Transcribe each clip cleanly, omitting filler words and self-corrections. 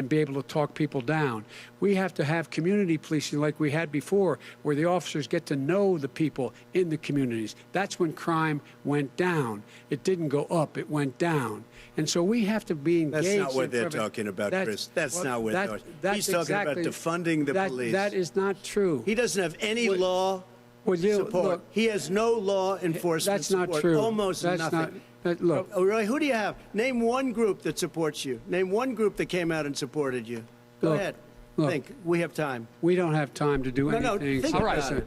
and be able to talk people down. We have to have community policing like we had before, where the officers get to know the people in the communities. That's when crime went down. It didn't go up, it went down. And so we have to be engaged. That's not what they're talking about, Chris. That's not what they're talking about. He's talking about defunding the police. That is not true. He doesn't have any law support. Look, he has no law enforcement support. That's not true. Almost nothing. Look. Oh, really? Who do you have? Name one group that supports you. Name one group that came out and supported you. Go ahead. Think. We have time. We don't have time to do anything. No, think about it.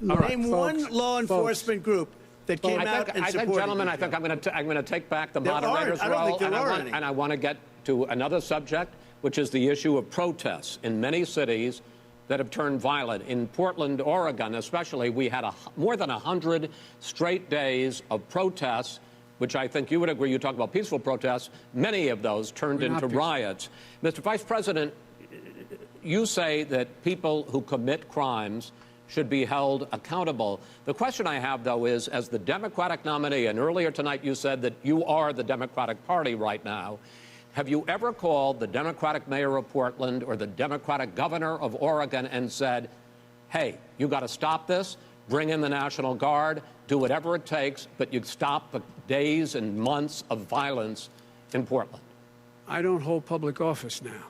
Name one law enforcement group that came out and supported you. Gentlemen, I think I'm going to take back the moderator's role, and I want to get to another subject, which is the issue of protests in many cities that have turned violent. In Portland, Oregon, especially, we had more than 100 straight days of protests, which I think you would agree. You talk about peaceful protests. Many of those turned into riots. Mr. Vice President, you say that people who commit crimes should be held accountable. The question I have, though, is, as the Democratic nominee, and earlier tonight you said that you are the Democratic Party right now, have you ever called the Democratic mayor of Portland or the Democratic governor of Oregon and said, hey, you got to stop this, bring in the National Guard, do whatever it takes, but you stop the days and months of violence in Portland? I don't hold public office now.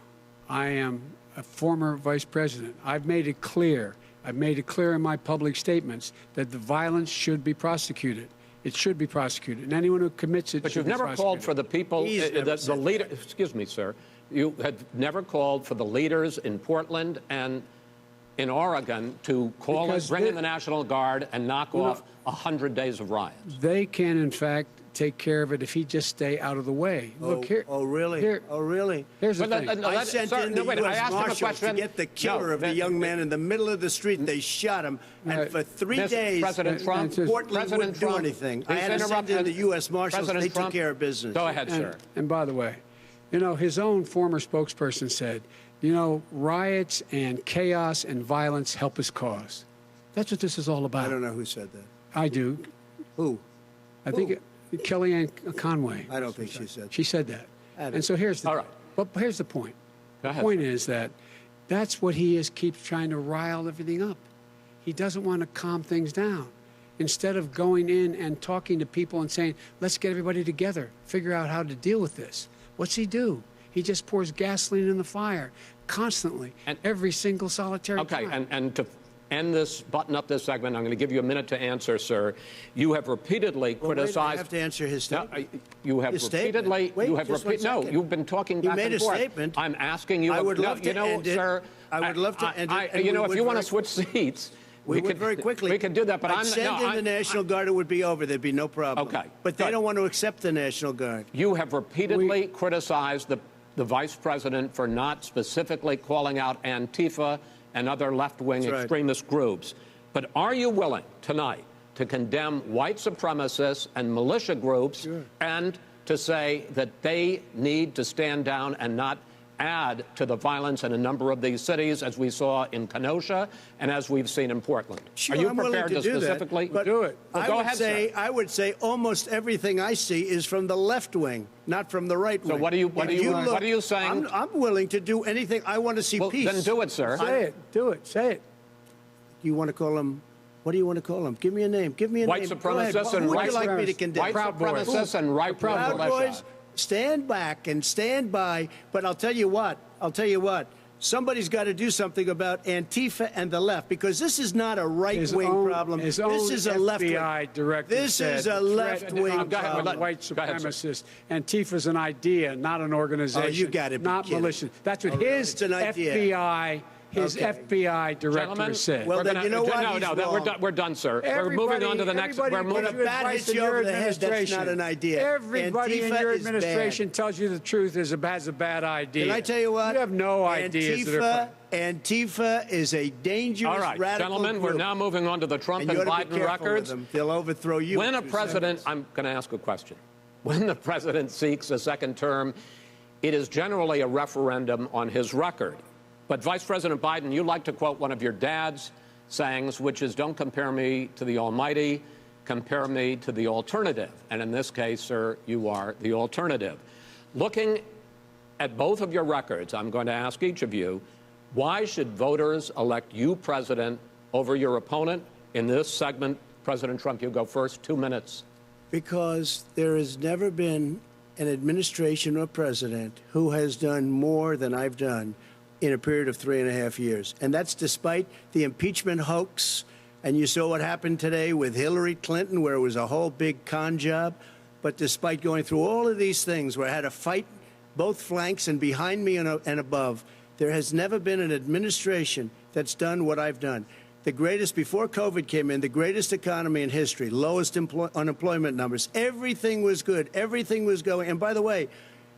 I am a former vice president. I've made it clear. I've made it clear in my public statements that the violence should be prosecuted. It should be prosecuted, and anyone who commits it. But you've never called for the people, the leader. Excuse me, sir. You have never called for the leaders in Portland and in Oregon to bring in the National Guard and knock off 100 days of riots. They can, in fact, take care of it if he just stay out of the way. Look here. Oh, really? Oh, really? Here's the thing. I sent in the U.S. Marshals to get the killer of the young man in the middle of the street. They shot him, and for 3 days, President Trump, Portland wouldn't do anything. I had to send in the U.S. Marshals. They took care of business. Go ahead, sir. And by the way, you know, his own former spokesperson said, you know, riots and chaos and violence help his cause. That's what this is all about. I don't know who said that. I do. Who? I think Kellyanne Conway. I don't think she said that. She said that. And so here's the But here's the point. The point is that that's what he keeps trying to rile everything up. He doesn't want to calm things down. Instead of going in and talking to people and saying, let's get everybody together, figure out how to deal with this. What's he do? He just pours gasoline in the fire constantly, and every single solitary time. And to end this, button up this segment, I'm going to give you a minute to answer, sir. You have repeatedly criticized. I have to answer his statement. No, you have repeatedly. Wait, no, you've been talking back and forth. You made a statement. I'm asking you. I would love to end it. Sir, I would love to end it. You know, if you want to switch seats. We could very quickly. We could do that, but I'd send in the National Guard. It would be over. There'd be no problem. Okay. But they don't want to accept the National Guard. You have repeatedly criticized the vice president for not specifically calling out Antifa and other left-wing extremist groups. But are you willing tonight to condemn white supremacists and militia groups and to say that they need to stand down and not add to the violence in a number of these cities, as we saw in Kenosha and as we've seen in Portland? Sure, are you I'm prepared to do specifically do it? Well, go ahead, sir. I would say almost everything I see is from the left wing, not from the right wing. So what are you saying? I'm willing to do anything. I want to see peace. Then do it, sir. Say it. Do it. Say it. You want to call him? What do you want to call him? Give me a name. Give me a white name. Supremacists and white like me to condemn? White supremacists and right Proud Boys. Stand back and stand by. But I'll tell you what. Somebody's got to do something about Antifa and the left, because this is not a right-wing problem. This is a left-wing. FBI director This is a left-wing problem. White supremacist. Antifa's an idea, not an organization. Oh, you got it. Not militia. That's what his FBI. FBI director said. Well, then you know what? No, we're done, sir. We're moving on to the next. We're moving. When a bat hits you over the head, that's not an idea. Everybody in your administration tells you the truth has a bad idea. Can I tell you what? You have no ideas. Antifa is a dangerous, radical gentlemen, group. We're now moving on to the Trump and Biden records. They'll overthrow you. When a president, I'm going to ask a question. When the president seeks a second term, it is generally a referendum on his record. But Vice President Biden, you like to quote one of your dad's sayings, which is, don't compare me to the almighty, compare me to the alternative. And in this case, sir, you are the alternative. Looking at both of your records, I'm going to ask each of you, why should voters elect you president over your opponent? In this segment, President Trump, you go first, 2 minutes. Because there has never been an administration or president who has done more than I've done in a period of 3.5 years. And that's despite the impeachment hoax. And you saw what happened today with Hillary Clinton, where it was a whole big con job. But despite going through all of these things, where I had to fight both flanks and behind me and above, there has never been an administration that's done what I've done. The greatest, before COVID came in, the greatest economy in history, lowest unemployment numbers. Everything was good. Everything was going. And by the way,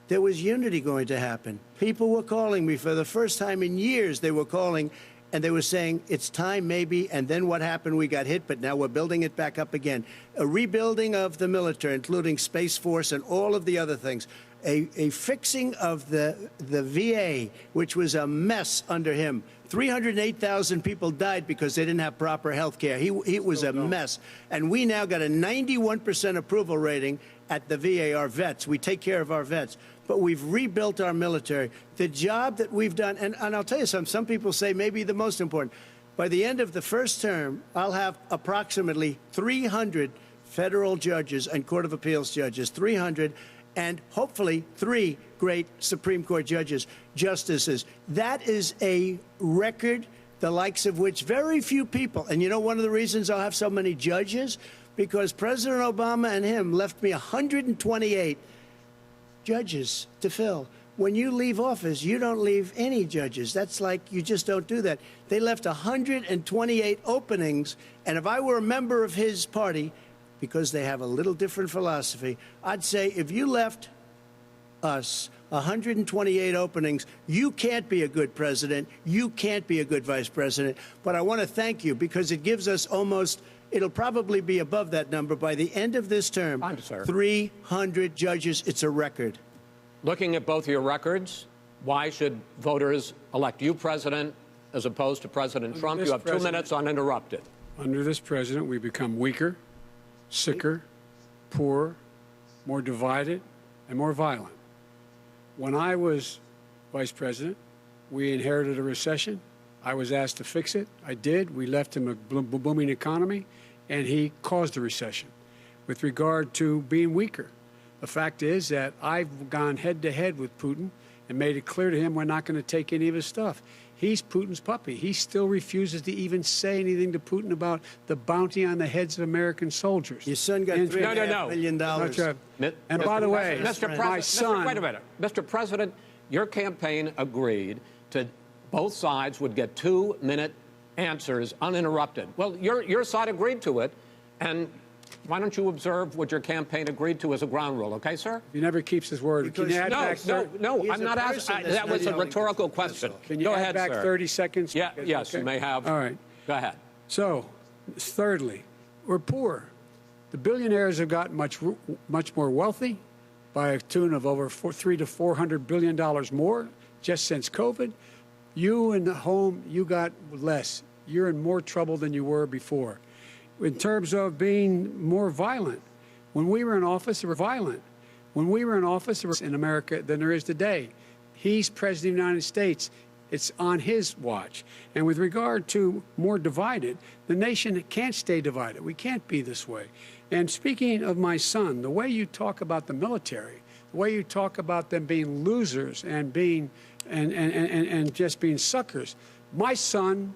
there was unity going to happen. People were calling me for the first time in years. They were calling and they were saying, it's time maybe. And then what happened? We got hit, but now we're building it back up again. A rebuilding of the military, including Space Force and all of the other things. A fixing of the VA, which was a mess under him. 308,000 people died because they didn't have proper health care. It was a mess. And we now got a 91% approval rating at the VA, our vets. We take care of our vets. But we've rebuilt our military. The job that we've done, and I'll tell you something, some people say maybe the most important. By the end of the first term, I'll have approximately 300 federal judges and Court of Appeals judges, 300, and hopefully 3 great Supreme Court justices. That is a record, the likes of which very few people, and you know one of the reasons I'll have so many judges? Because President Obama and him left me 128 judges to fill. When you leave office, you don't leave any judges. That's like, you just don't do that. They left 128 openings, and if I were a member of his party, because they have a little different philosophy, I'd say if you left us 128 openings, you can't be a good president, you can't be a good vice president. But I want to thank you because it gives us almost, it'll probably be above that number by the end of this term. 300 judges, it's a record. Looking at both of your records, why should voters elect you president as opposed to President Trump? You have 2 minutes uninterrupted. Under this president, we become weaker, sicker, poorer, more divided, and more violent. When I was vice president, we inherited a recession. I was asked to fix it. I did. We left him a booming economy, and he caused the recession. With regard to being weaker, the fact is that I've gone head-to-head with Putin and made it clear to him we're not going to take any of his stuff. He's Putin's puppy. He still refuses to even say anything to Putin about the bounty on the heads of American soldiers. Your son got $3.5 million. And by the way, my son... Wait a minute. Mr. President, your campaign agreed to both sides would get 2-minute answers uninterrupted. Well, your side agreed to it, and why don't you observe what your campaign agreed to as a ground rule, okay, sir? He never keeps his word. Can you add no, I'm not asking. That was a rhetorical question. Can you add back 30 seconds? Yeah, yes, you may have. All right. Go ahead. So, thirdly, we're poor. The billionaires have gotten much more wealthy by a tune of over $300 to $400 billion more just since COVID. You in the home, you got less. You're in more trouble than you were before. In terms of being more violent, when we were in office, they were violent. When we were in office, there was in America than there is today. He's president of the United States. It's on his watch. And with regard to more divided, the nation can't stay divided. We can't be this way. And speaking of my son, the way you talk about the military, the way you talk about them being losers and being and just being suckers. My son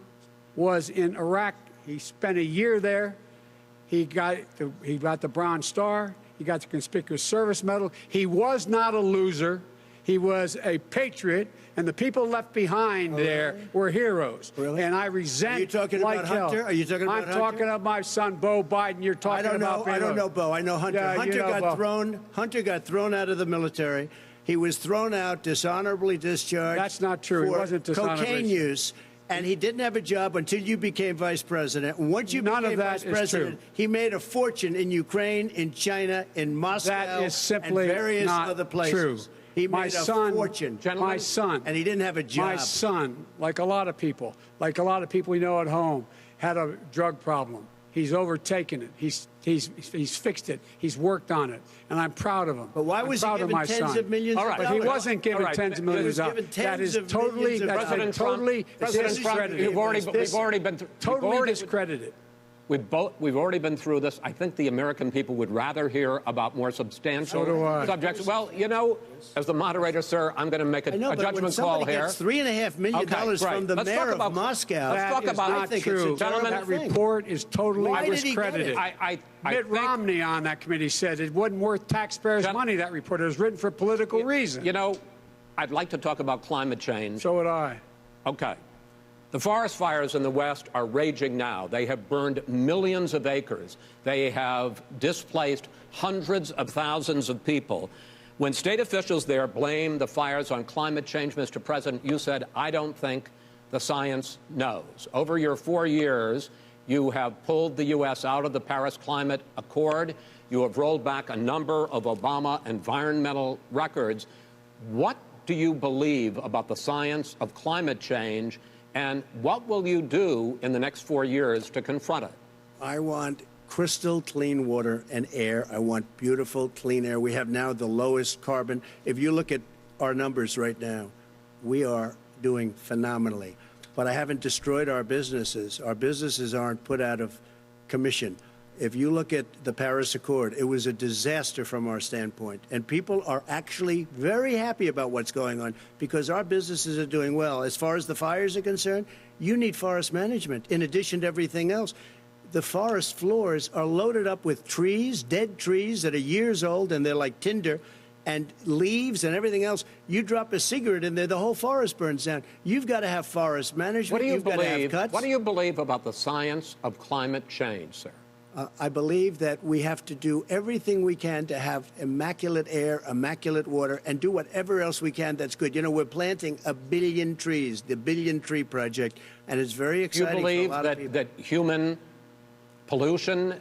was in Iraq. He spent a year there. He got the Bronze Star. He got the Conspicuous Service Medal. He was not a loser. He was a patriot, and the people left behind there were heroes. Really? And I resent. Are you talking about Hunter? Are you talking about Hunter? I'm talking about my son, Bo Biden. You're talking about. I don't know Bo. I know Hunter. Yeah, Hunter got thrown out of the military. He was thrown out, dishonorably discharged. That's not true. It wasn't dishonorably. Cocaine use. And he didn't have a job until you became vice president. Once you became vice president, he made a fortune in Ukraine, in China, in Moscow, that is simply and various not other places. True. He made a fortune. My son. And he didn't have a job. My son, like a lot of people we know at home, had a drug problem. He's overtaken it. He's fixed it. He's worked on it, and I'm proud of him. But why was he given tens of millions of dollars? He wasn't given tens of millions of dollars. That is totally discredited. We've already been totally discredited. We've already been through this. I think the American people would rather hear about more substantial subjects. Well, you know, as the moderator, sir, I'm going to make a judgment call here. Gets $3.5 million from the mayor of Moscow. Let's talk about not true. Gentlemen, that report is totally discredited. Mitt Romney on that committee said it wasn't worth taxpayers' money, that report. It was written for political reasons. You know, I'd like to talk about climate change. So would I. Okay. The forest fires in the West are raging now. They have burned millions of acres. They have displaced hundreds of thousands of people. When state officials there blame the fires on climate change, Mr. President, you said, I don't think the science knows. Over your 4 years, you have pulled the U.S. out of the Paris Climate Accord. You have rolled back a number of Obama environmental records. What do you believe about the science of climate change? And what will you do in the next 4 years to confront it? I want crystal clean water and air. I want beautiful, clean air. We have now the lowest carbon. If you look at our numbers right now, we are doing phenomenally. But I haven't destroyed our businesses. Our businesses aren't put out of commission. If you look at the Paris Accord, it was a disaster from our standpoint. And people are actually very happy about what's going on because our businesses are doing well. As far as the fires are concerned, you need forest management in addition to everything else. The forest floors are loaded up with trees, dead trees that are years old, and they're like tinder, and leaves and everything else. You drop a cigarette in there, the whole forest burns down. You've got to have forest management. You've got to have cuts. What do you believe about the science of climate change, sir? I believe that we have to do everything we can to have immaculate air, immaculate water, and do whatever else we can that's good. You know, we're planting 1 billion trees, the Billion Tree Project, and it's very exciting. Do you believe for a lot of people. that human pollution,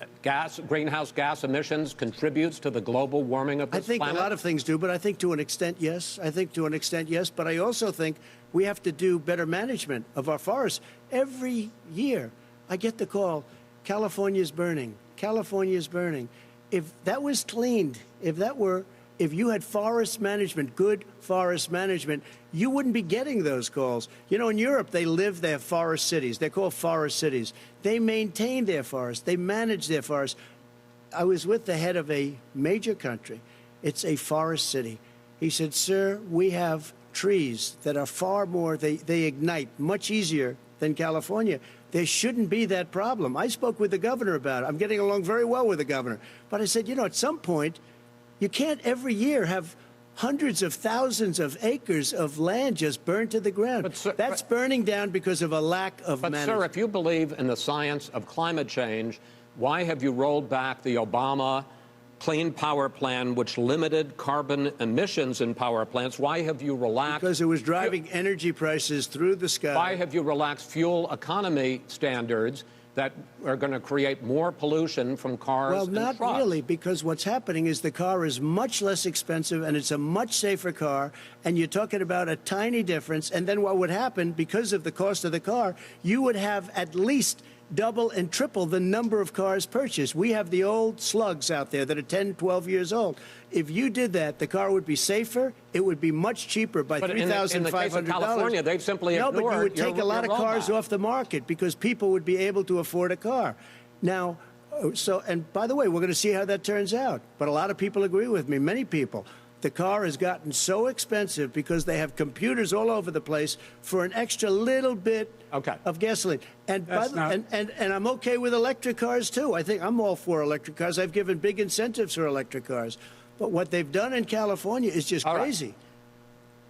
greenhouse gas emissions contributes to the global warming of this planet? I think a lot of things do, but I think to an extent, yes. I think to an extent, yes. But I also think we have to do better management of our forests. Every year, I get the call, California's burning. California's burning. If that was cleaned, if you had forest management, good forest management, you wouldn't be getting those calls. You know, in Europe, they have forest cities. They're called forest cities. They maintain their forests. They manage their forests. I was with the head of a major country. It's a forest city. He said, sir, we have trees that are far more, they ignite much easier than California. There shouldn't be that problem. I spoke with the governor about it. I'm getting along very well with the governor. But I said, you know, at some point, you can't every year have hundreds of thousands of acres of land just burned to the ground. But, sir, that's burning down because of a lack of management. But, sir, if you believe in the science of climate change, why have you rolled back the Obama Clean Power Plan, which limited carbon emissions in power plants? Why have you relaxed? Because it was driving energy prices through the sky. Why have you relaxed fuel economy standards that are going to create more pollution from cars and trucks? Well, not really, because what's happening is the car is much less expensive and it's a much safer car, and you're talking about a tiny difference. And then what would happen, because of the cost of the car, you would have at least double and triple the number of cars purchased. We have the old slugs out there that are 10, 12 years old. If you did that, the car would be safer. It would be much cheaper by $3,500. In the case of California, they've simply ignored. No, but you would take a lot of cars off the market because people would be able to afford a car. Now, and by the way, we're going to see how that turns out. But a lot of people agree with me, many people. The car has gotten so expensive because they have computers all over the place for an extra little bit of gasoline. And, and I'm okay with electric cars, too. I think I'm all for electric cars. I've given big incentives for electric cars. But what they've done in California is just crazy. Right.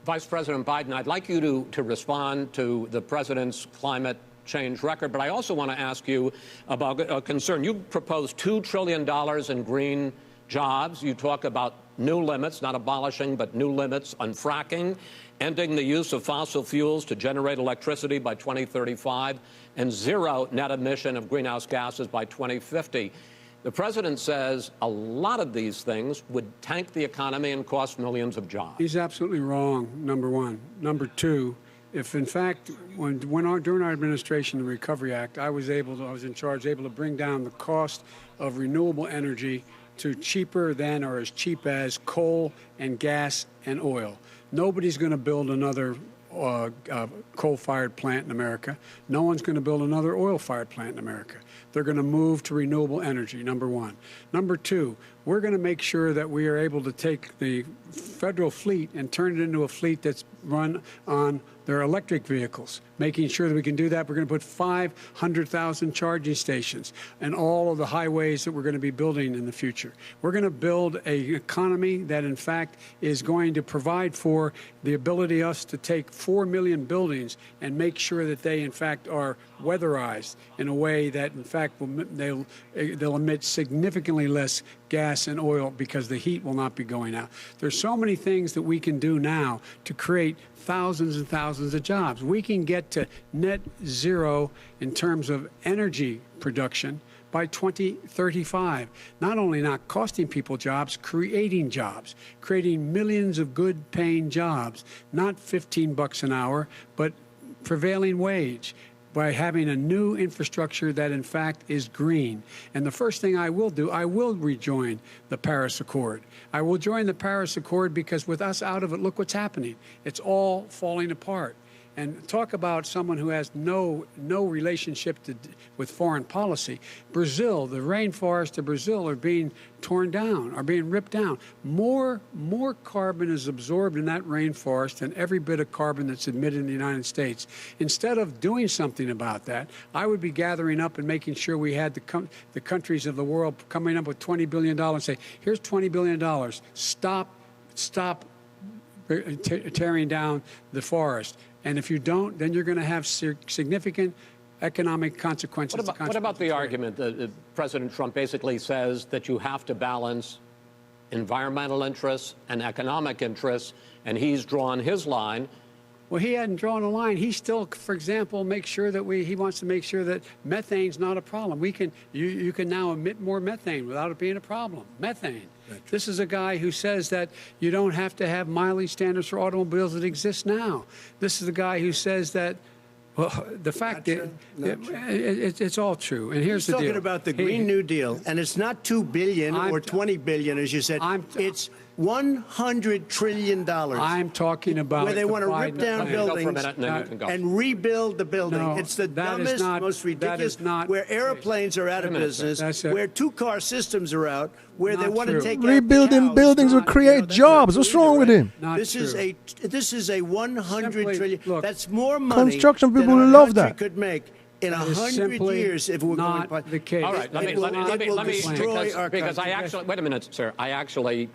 Vice President Biden, I'd like you to respond to the president's climate change record, but I also want to ask you about a concern. You proposed $2 trillion in green jobs. You talk about new limits, not abolishing, but new limits on fracking, ending the use of fossil fuels to generate electricity by 2035, and zero net emission of greenhouse gases by 2050. The president says a lot of these things would tank the economy and cost millions of jobs. He's absolutely wrong, number one. Number two, if in fact, during our administration, the Recovery Act, I was in charge, able to bring down the cost of renewable energy to cheaper than or as cheap as coal and gas and oil. Nobody's going to build another coal-fired plant in America. No one's going to build another oil-fired plant in America. They're going to move to renewable energy, number one. Number two, we're going to make sure that we are able to take the federal fleet and turn it into a fleet that's run on their electric vehicles. Making sure that we can do that, we're going to put 500,000 charging stations in all of the highways that we're going to be building in the future. We're going to build an economy that, in fact, is going to provide for the ability us to take 4 million buildings and make sure that they, in fact, are weatherized in a way that, in fact, they'll emit significantly less gas and oil because the heat will not be going out. There's so many things that we can do now to create thousands and thousands of jobs. We can get to net zero in terms of energy production by 2035. Not only not costing people jobs, creating millions of good paying jobs, not $15 an hour, but prevailing wage, by having a new infrastructure that, in fact, is green. And the first thing I will do, I will rejoin the Paris Accord. I will join the Paris Accord because with us out of it, look what's happening. It's all falling apart. And talk about someone who has no relationship with foreign policy. Brazil, the rainforests of Brazil are being torn down, are being ripped down. More carbon is absorbed in that rainforest than every bit of carbon that's emitted in the United States. Instead of doing something about that, I would be gathering up and making sure we had the countries of the world coming up with $20 billion and say, here's $20 billion. Stop tearing down the forest. And if you don't, then you're going to have significant economic consequences. What about the argument that President Trump basically says that you have to balance environmental interests and economic interests, and he's drawn his line? Well, he hadn't drawn a line. He still, for example, make sure that he wants to make sure that methane's not a problem. You can now emit more methane without it being a problem. Methane. This is a guy who says that you don't have to have mileage standards for automobiles that exist now. This is a guy who says that, well, the fact that it's all true. And here's the deal. He's talking about the Green New Deal, and it's not $2 billion or $20 billion, as you said. It's $100 trillion. I'm talking about where they want to rip down buildings and rebuild the building. No, it's the dumbest, most ridiculous. Where airplanes are out of business, where two-car systems are out, where they want to take rebuilding buildings would create jobs. What's wrong with him? This is a $100 trillion. Look, that's more money construction people will love that. Could make in 100 years if we're not going to the case. All right, let me because I actually, wait a minute, sir. I actually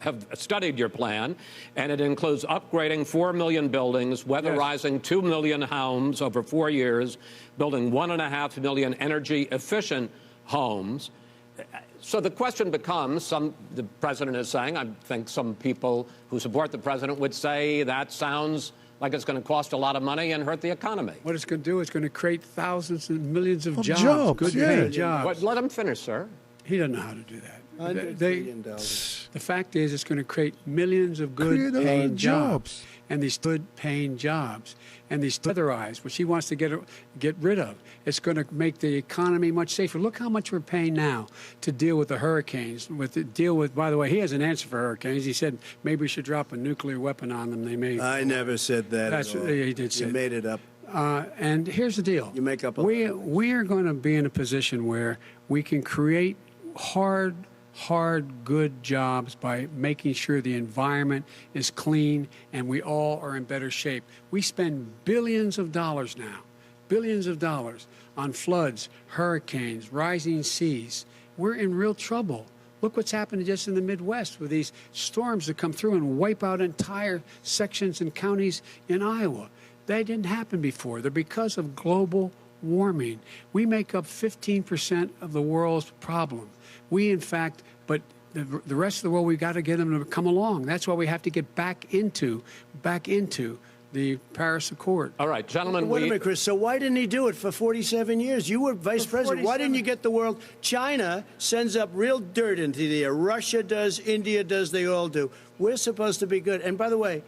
have studied your plan, and it includes upgrading 4 million buildings, weatherizing 2 million homes over 4 years, building 1.5 million energy-efficient homes. So the question becomes, the president is saying, I think some people who support the president would say that sounds like it's going to cost a lot of money and hurt the economy. What it's going to do is going to create thousands and millions of jobs, good paying jobs. Let him finish, sir. He doesn't know how to do that. The fact is, it's going to create millions of good paying jobs. And these good paying jobs. And these weatherized, which he wants to get rid of. It's going to make the economy much safer. Look how much we're paying now to deal with the hurricanes. By the way, he has an answer for hurricanes. He said maybe we should drop a nuclear weapon on them. They may. I never said that at all. He did say. You made it up. And here's the deal. You make up. We are going to be in a position where we can create hard, good jobs by making sure the environment is clean and we all are in better shape. We spend billions of dollars now, on floods, hurricanes, rising seas. We're in real trouble. Look what's happened just in the Midwest with these storms that come through and wipe out entire sections and counties in Iowa. That didn't happen before. They're because of global warming. We make up 15% of the world's problem. But the rest of the world, we've got to get them to come along. That's why we have to get back into the Paris Accord. All right, gentlemen. Wait a minute, Chris. So why didn't he do it for 47 years? You were vice president. Why didn't you get the world? China sends up real dirt into the air. Russia does. India does. They all do. We're supposed to be good. And by the way,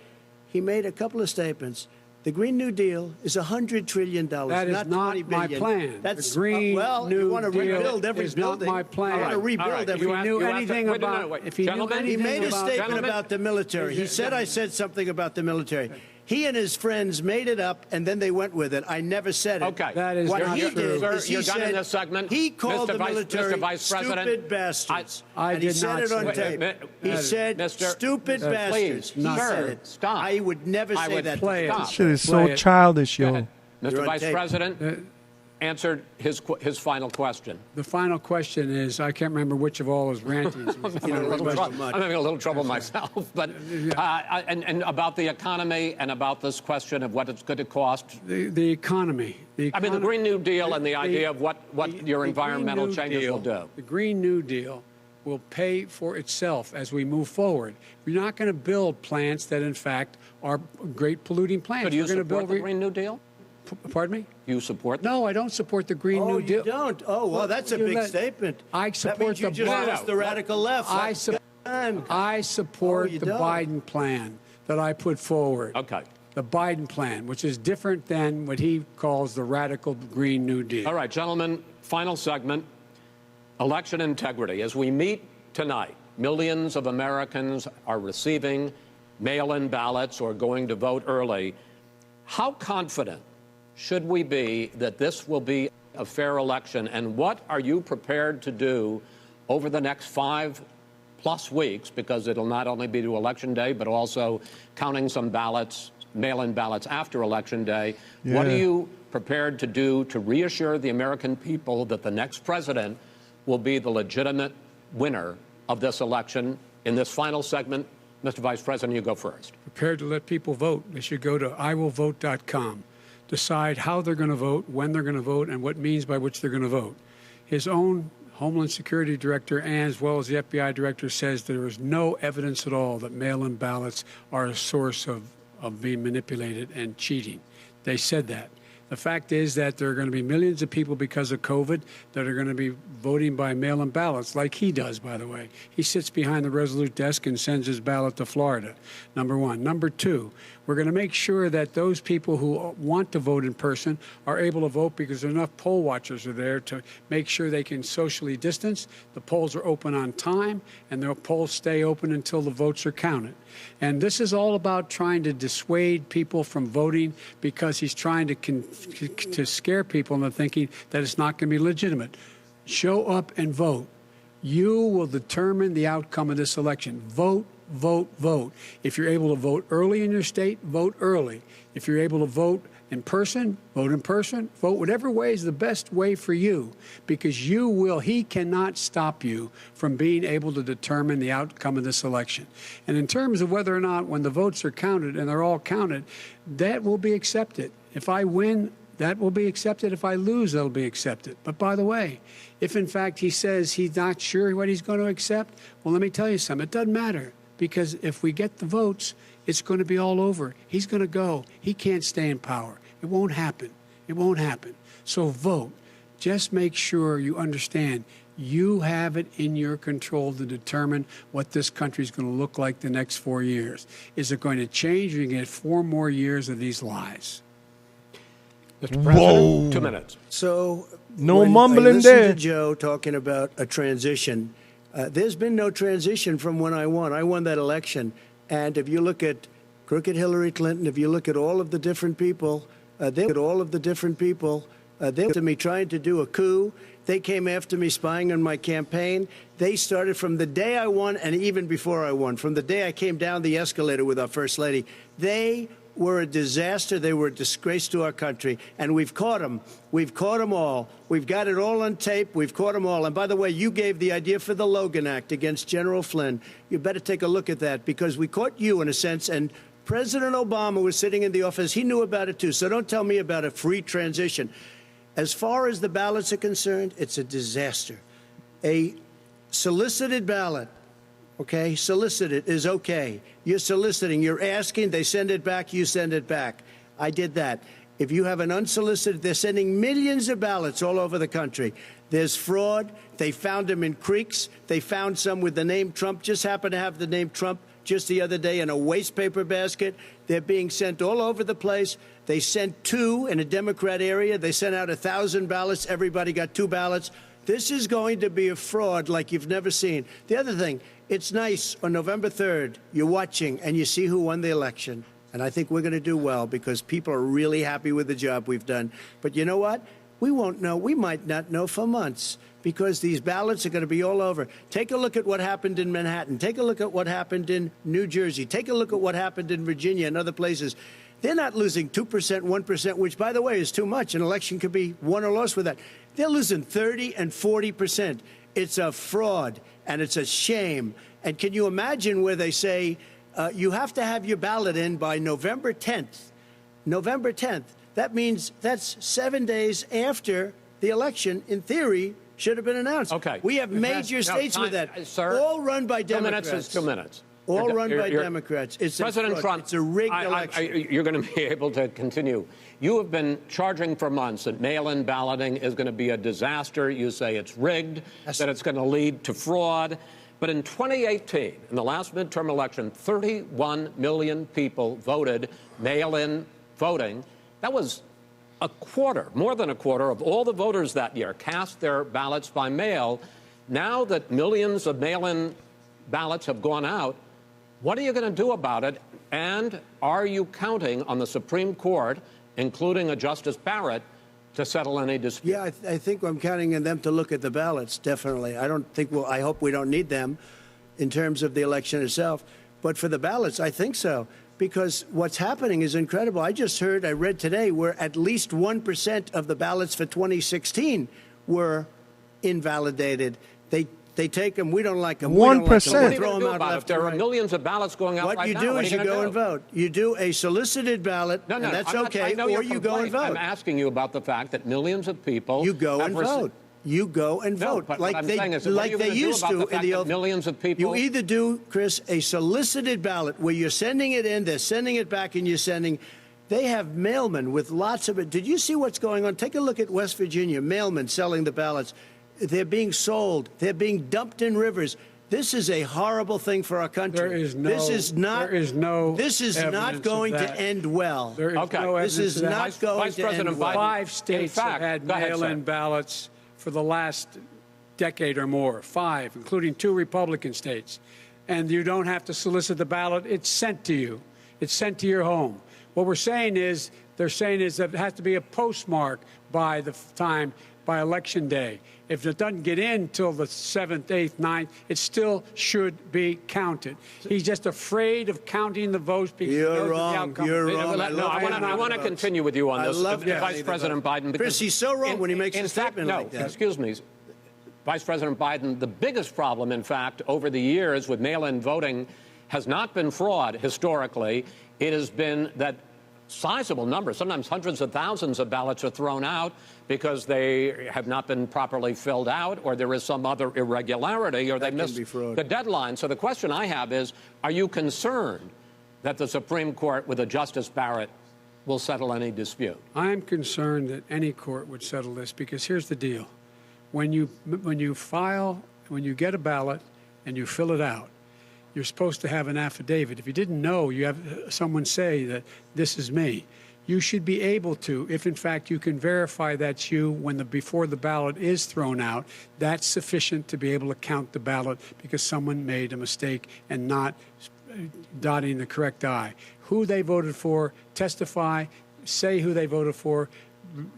he made a couple of statements. The Green New Deal is $100 trillion. That is not my plan. That's the Green well, New you want to Deal rebuild every is building. not my plan. I want to rebuild every. If he knew anything about, if he knew anything he made a about, statement about the military. He said I said something about the military. He and his friends made it up, and then they went with it. I never said it. Okay. That is what not he true. did Sir, is he you're done in said this segment. he called the military Mr. Vice President, stupid bastards. I and he did said not it on say tape. that. He said Mr. stupid bastards. Please, He sir, said it. stop. I would never say would that. play it. Stop. Shit is Play so it. childish, Go yo. ahead. Mr. You're on Vice tape. President answered his final question. The final question is, I can't remember which of all his rantings. I'm having a little trouble myself, but and about the economy and about this question of what it's going to cost. The economy. I mean, the Green New Deal and the idea of what your environmental changes will do. The Green New Deal will pay for itself as we move forward. We're not going to build plants that, in fact, are great polluting plants. So do you We're going to support build the Green New Deal? Pardon me? You support that? No, I don't support the Green New Deal. You don't? Oh, well, that's a big statement. I that support means you the just asked the radical left. I support you the don't. Biden plan that I put forward. Okay. The Biden plan, which is different than what he calls the radical Green New Deal. All right, gentlemen, final segment, election integrity. As we meet tonight, millions of Americans are receiving mail-in ballots or going to vote early. How confident should we be that this will be a fair election? And what are you prepared to do over the next 5+ weeks, because it'll not only be to Election Day, but also counting some ballots, mail-in ballots after Election Day. Yeah. What are you prepared to do to reassure the American people that the next president will be the legitimate winner of this election? In this final segment, Mr. Vice President, you go first. Prepared to let people vote. They should go to iwillvote.com. Decide how they're going to vote, when they're going to vote, and what means by which they're going to vote. His own Homeland Security Director, and as well as the FBI Director, says there is no evidence at all that mail-in ballots are a source of being manipulated and cheating. They said that. The fact is that there are going to be millions of people because of COVID that are going to be voting by mail-in ballots, like he does, by the way. He sits behind the Resolute desk and sends his ballot to Florida, number one. Number two, we're going to make sure that those people who want to vote in person are able to vote because enough poll watchers are there to make sure they can socially distance. The polls are open on time, and the polls stay open until the votes are counted. And this is all about trying to dissuade people from voting because he's trying to scare people into thinking that it's not going to be legitimate. Show up and vote. You will determine the outcome of this election. Vote, vote, vote. If you're able to vote early in your state, vote early. If you're able to vote in person, vote in person. Vote whatever way is the best way for you, because he cannot stop you from being able to determine the outcome of this election. And in terms of whether or not when the votes are counted, and they're all counted, that will be accepted. If I win, that will be accepted. If I lose, that'll be accepted. But by the way, if in fact he says he's not sure what he's going to accept, well, let me tell you something. It doesn't matter, because if we get the votes, it's going to be all over. He's going to go. He can't stay in power. It won't happen. It won't happen. So vote. Just make sure you understand you have it in your control to determine what this country is going to look like the next 4 years. Is it going to change, or are you going to get 4 more years of these lies? Mr. President, 2 minutes. So no when mumbling I listened there. to Joe talking about a transition. There's been no transition from when I won. I won that election. And if you look at crooked Hillary Clinton, if you look at all of the different people, they to me trying to do a coup. They came after me spying on my campaign. They started from the day I won and even before I won, from the day I came down the escalator with our First Lady. They were a disaster. They were a disgrace to our country. And we've caught them. We've caught them all. We've got it all on tape. We've caught them all. And by the way, you gave the idea for the Logan Act against General Flynn. You better take a look at that, because we caught you in a sense. And President Obama was sitting in the office. He knew about it, too. So don't tell me about a free transition. As far as the ballots are concerned, it's a disaster. A solicited ballot, okay, solicited is okay. You're soliciting, you're asking, they send it back, you send it back. I did that. If you have an unsolicited, they're sending millions of ballots all over the country. There's fraud. They found them in creeks. They found some with the name Trump, just happened to have the name Trump. just the other day in a waste paper basket. They're being sent all over the place. They sent 2 in a Democrat area. They sent out 1,000 ballots. Everybody got 2 ballots. This is going to be a fraud like you've never seen. The other thing, it's nice on November 3rd, you're watching and you see who won the election. And I think we're going to do well because people are really happy with the job we've done. But you know what? We won't know. We might not know for months because these ballots are going to be all over. Take a look at what happened in Manhattan. Take a look at what happened in New Jersey. Take a look at what happened in Virginia and other places. They're not losing 2%, 1%, which, by the way, is too much. An election could be won or lost with that. They're losing 30 and 40%. It's a fraud, and it's a shame. And can you imagine where they say you have to have your ballot in by November 10th? November 10th. That means that's 7 days after the election, in theory, should have been announced. Okay. We have major states with that, sir, all run by Democrats. 2 minutes is 2 minutes. All run by Democrats. It's President Trump, it's a rigged election. You're going to be able to continue. You have been charging for months that mail-in balloting is going to be a disaster. You say it's rigged, that it's going to lead to fraud. But in 2018, in the last midterm election, 31 million people voted mail-in voting. That was a quarter, more than a quarter, of all the voters that year cast their ballots by mail. Now that millions of mail-in ballots have gone out, what are you going to do about it? And are you counting on the Supreme Court, including a Justice Barrett, to settle any dispute? Yeah, I think I'm counting on them to look at the ballots, definitely. I hope we don't need them in terms of the election itself. But for the ballots, I think so. Because what's happening is incredible. I read today, where at least 1% of the ballots for 2016 were invalidated. They take them. We don't like them. 1%. What are you going to do about it? There are millions of ballots going out right now. What you do is you go and vote. You do a solicited ballot, and that's okay, or you go and vote. I'm asking you about the fact that millions of people... You go and vote. You go and vote, but like they used to in the old. Millions of people. You either do, Chris, a solicited ballot where you're sending it in, they're sending it back, and you're sending. They have mailmen with lots of it. Did you see what's going on? Take a look at West Virginia. Mailmen selling the ballots. They're being sold. They're being dumped in rivers. This is a horrible thing for our country. This is not going to end well. This is not going to end well. 5 states have had mail-in ballots for the last decade or more. 5, including 2 Republican states. And you don't have to solicit the ballot. It's sent to you. It's sent to your home. What they're saying is that it has to be a postmark by election day. If it doesn't get in till the 7th, 8th, 9th, it still should be counted. He's just afraid of counting the votes because You're wrong. You're wrong. I want to continue with you on this, Vice President Biden. Chris, he's so wrong when he makes a statement like that. Excuse me, Vice President Biden, the biggest problem, in fact, over the years with mail-in voting has not been fraud historically. It has been that sizable numbers, sometimes hundreds of thousands of ballots are thrown out because they have not been properly filled out, or there is some other irregularity, or they missed the deadline. So the question I have is, are you concerned that the Supreme Court, with a Justice Barrett, will settle any dispute? I'm concerned that any court would settle this because here's the deal. When you get a ballot and you fill it out, you're supposed to have an affidavit. If you didn't know, you have someone say that this is me. You should be able to, if in fact you can verify that's you before the ballot is thrown out, that's sufficient to be able to count the ballot because someone made a mistake and not dotting the correct I. Who they voted for, testify, say who they voted for,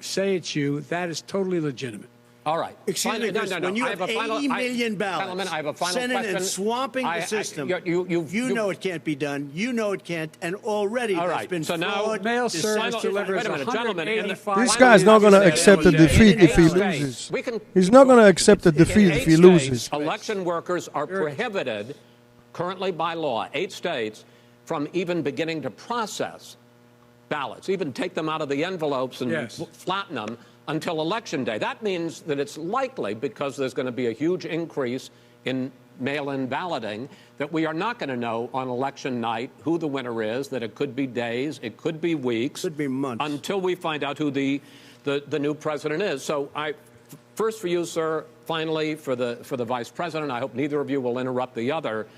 say it's you. That is totally legitimate. All right. Excuse me, Chris, when you have 80 million ballots sending and swamping the system, you know it can't be done. You know it can't, and already there's been fraud. Mail service delivers 185. This guy's not going to accept a defeat if he loses. He's not going to accept a defeat if he loses. Election workers are prohibited, currently by law, 8 states, from even beginning to process ballots, even take them out of the envelopes and flatten them until Election Day. That means that it's likely, because there's going to be a huge increase in mail-in balloting, that we are not going to know on election night who the winner is, that it could be days, it could be weeks. Could be months. Until we find out who the new president is. So first for you, sir, finally for the Vice President, I hope neither of you will interrupt the other.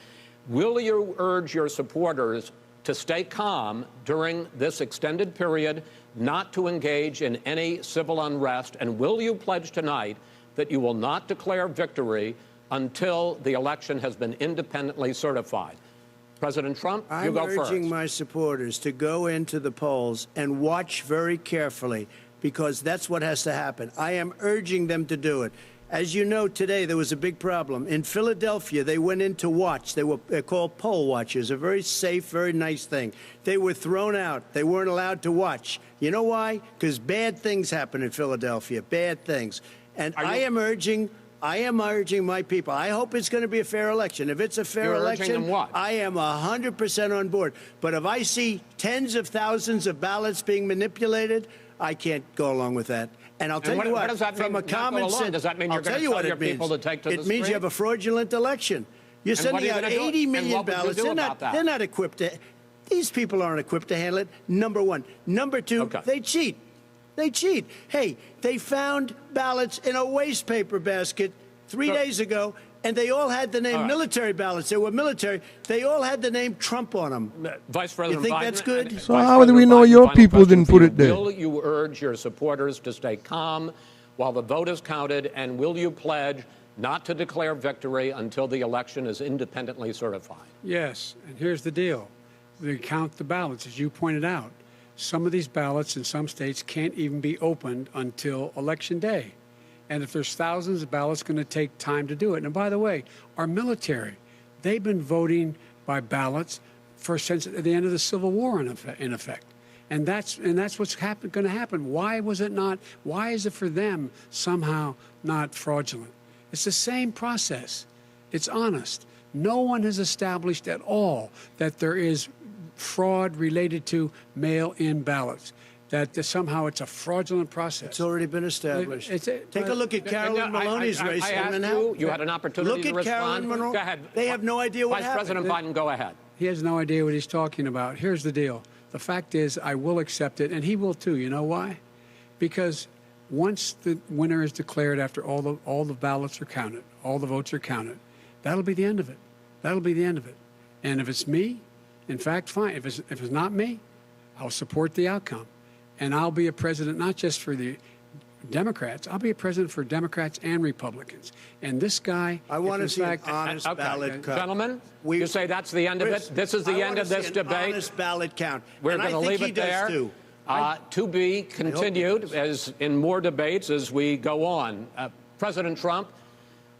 will you urge your supporters to stay calm during this extended period, not to engage in any civil unrest? And will you pledge tonight that you will not declare victory until the election has been independently certified? President Trump, you go first. I'm urging my supporters to go into the polls and watch very carefully, because that's what has to happen. I am urging them to do it. As you know, today there was a big problem. In Philadelphia, they went in to watch. They're called poll watchers, a very safe, very nice thing. They were thrown out. They weren't allowed to watch. You know why? Because bad things happen in Philadelphia, bad things. And I am urging my people. I hope it's going to be a fair election. If it's a fair election, I am 100% on board. But if I see tens of thousands of ballots being manipulated, I can't go along with that. And I'll tell you what, does that mean, from a common sense, does that mean you're going to tell your people to take to the street? It means you have a fraudulent election. You're sending out 80 million ballots. They're not equipped to. These people aren't equipped to handle it. Number one. Number two, they cheat. They cheat. Hey, they found ballots in a waste paper basket 3 days ago, and they all had the name military ballots. They were military. They all had the name Trump on them. Vice President you think Biden, that's good? So how do we know your people didn't put it there? Will you urge your supporters to stay calm while the vote is counted, and will you pledge not to declare victory until the election is independently certified? Yes, and here's the deal. They count the ballots, as you pointed out. Some of these ballots in some states can't even be opened until Election Day. And if there's thousands of ballots, it's going to take time to do it. And by the way, our military, they've been voting by ballots since the end of the Civil War, in effect. And that's what's going to happen. Why was it not? Why is it for them somehow not fraudulent? It's the same process. It's honest. No one has established at all that there is fraud related to mail-in ballots, that somehow it's a fraudulent process. It's already been established. Take a look at Carolyn Maloney's race. I asked you had an opportunity to respond. Look at Carolyn Maloney. Go ahead. They have no idea what happened. Vice President Biden, go ahead. He has no idea what he's talking about. Here's the deal. The fact is, I will accept it, and he will too. You know why? Because once the winner is declared, after all the ballots are counted, all the votes are counted, that'll be the end of it. That'll be the end of it. And if it's me, in fact, fine. If it's not me, I'll support the outcome. And I'll be a president not just for the Democrats. I'll be a president for Democrats and Republicans. And this guy, I want to see an honest ballot count. Gentlemen, you say that's the end of it? This is the end of this debate? Honest ballot count. We're going to leave it there. To be continued as in more debates as we go on. President Trump,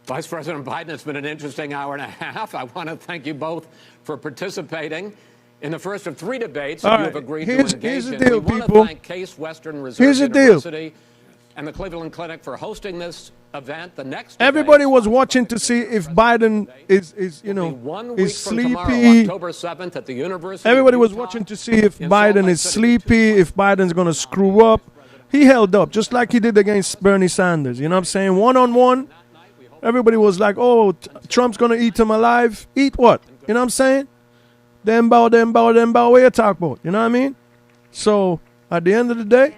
Vice President Biden, it's been an interesting hour and a half. I want to thank you both for participating. In the first of 3 debates, you have agreed to engage in. We want to thank Case Western Reserve University and the Cleveland Clinic for hosting this event. The next everybody was watching to see if Biden is sleepy. October 7th at the University. Everybody was watching to see if Biden is sleepy, if Biden's going to screw up. He held up just like he did against Bernie Sanders. You know what I'm saying? One-on-one. Everybody was like, oh, Trump's going to eat him alive. Eat what? You know what I'm saying? Them bow, what you talk about? You know what I mean? So, at the end of the day,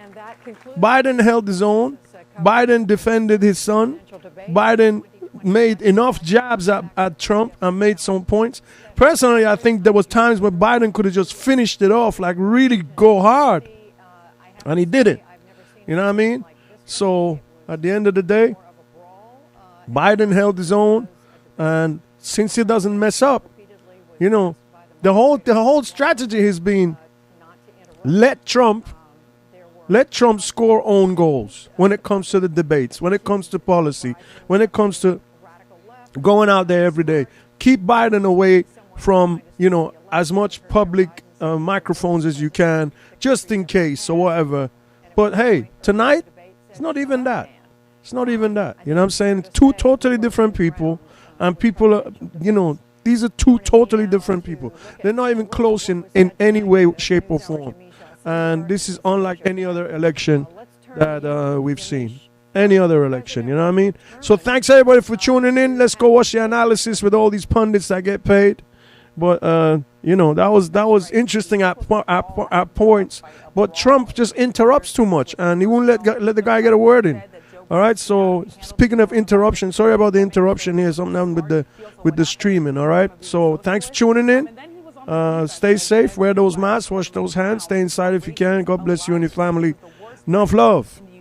Biden held his own. Biden defended his son. Biden made enough jabs at Trump and made some points. Personally, I think there was times when Biden could have just finished it off, like really go hard. And he did it. You know what I mean? So, at the end of the day, Biden held his own. And since he doesn't mess up, you know, the whole strategy has been let Trump score own goals when it comes to the debates, when it comes to policy, when it comes to going out there every day. Keep Biden away from, you know, as much public microphones as you can, just in case or whatever. But hey, tonight, it's not even that. It's not even that. You know what I'm saying? 2 totally different people, and people are, you know, these are 2 totally different people. They're not even close in any way, shape, or form. And this is unlike any other election that we've seen. Any other election, you know what I mean? So thanks, everybody, for tuning in. Let's go watch the analysis with all these pundits that get paid. But, you know, that was interesting at points. But Trump just interrupts too much, and he won't let the guy get a word in. All right. So speaking of interruption, sorry about the interruption here. Something happened with the streaming. All right. So thanks for tuning in. Stay safe. Wear those masks. Wash those hands. Stay inside if you can. God bless you and your family. Enough love.